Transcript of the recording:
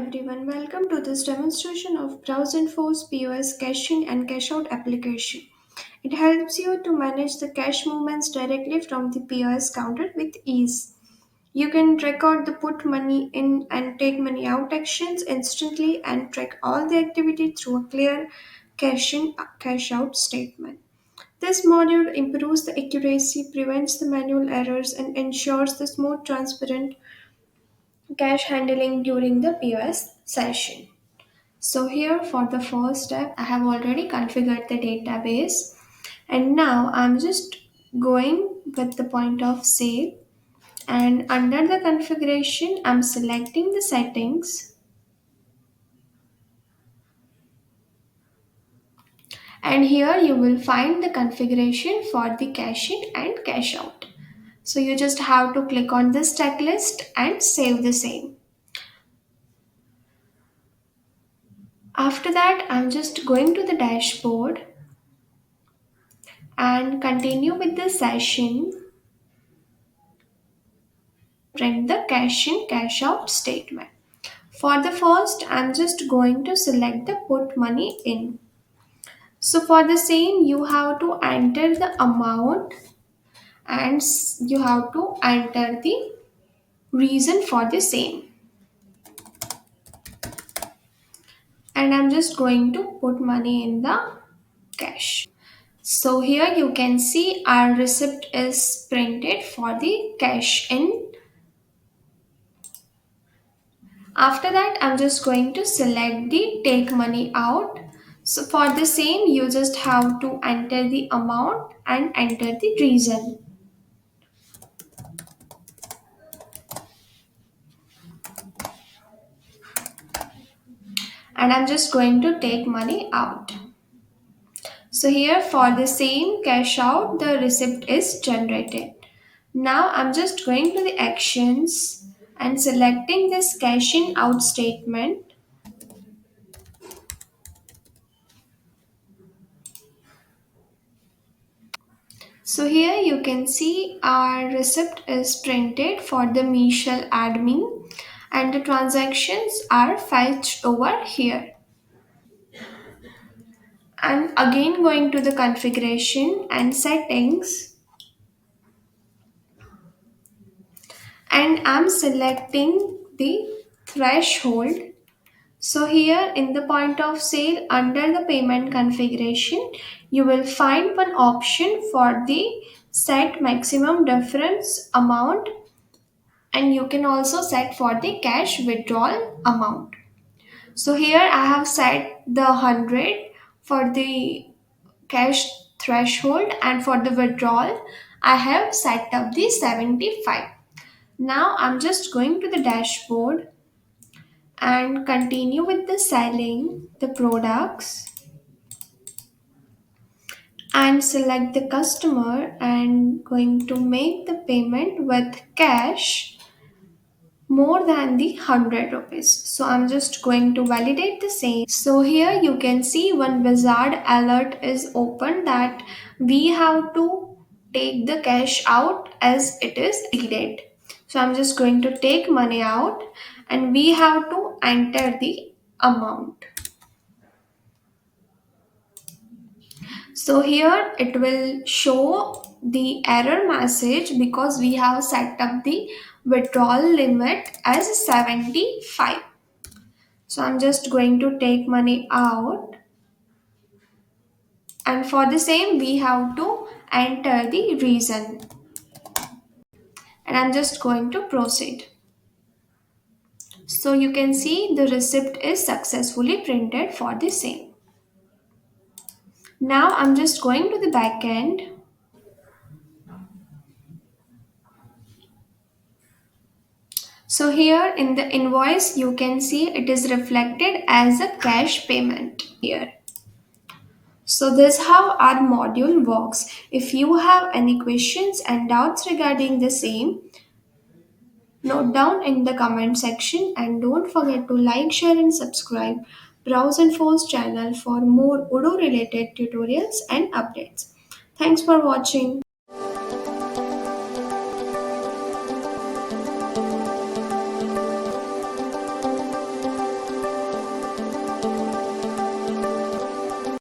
everyone, welcome to this demonstration of BrowseInfo's POS caching and cash out application. It helps you to manage the cash movements directly from the POS counter with ease. You can record the put money in and take money out actions instantly and track all the activity through a clear cash in cash out statement. This module improves the accuracy, prevents the manual errors, and ensures the smooth, transparent cash handling during the POS session. So here for the first step, I have already configured the database and now I'm just going with the point of sale, and under the configuration, I'm selecting the settings, and here you will find the configuration for the cash in and cash out. So you just have to click on this checklist and save the same. After that, I'm just going to the dashboard and continue with the session, print the cash in cash out statement. For the first, I'm just going to select the put money in. So for the same, you have to enter the amount and you have to enter the reason for the same. And I'm just going to put money in the cash. So here you can see our receipt is printed for the cash in. After that, I'm just going to select the take money out. So for the same, you just have to enter the amount and enter the reason. And I'm just going to take money out. So here for the same cash out, the receipt is generated. Now I'm just going to the actions and selecting this cash in out statement. So here you can see our receipt is printed for the Michelle admin and the transactions are fetched over here. I'm again going to the configuration and settings, and I'm selecting the threshold. So here in the point of sale under the payment configuration, you will find one option for the set maximum difference amount, and you can also set for the cash withdrawal amount. So here I have set the 100 for the cash threshold, and for the withdrawal I have set up the 75. Now I'm just going to the dashboard and continue with the selling the products and select the customer and going to make the payment with cash more than the 100 rupees. So I'm just going to validate the same. So here you can see one wizard alert is open that we have to take the cash out as it is needed. So I'm just going to take money out and we have to enter the amount. So here it will show the error message because we have set up the withdrawal limit as 75. So I'm just going to take money out, and for the same we have to enter the reason, and I'm just going to proceed. So you can see the receipt is successfully printed for the same. Now I'm just going to the back end. So here in the invoice, you can see it is reflected as a cash payment here. So this is how our module works. If you have any questions and doubts regarding the same, note down in the comment section, and don't forget to like, share and subscribe BrowseInfo's channel for more Odoo related tutorials and updates. Thanks for watching.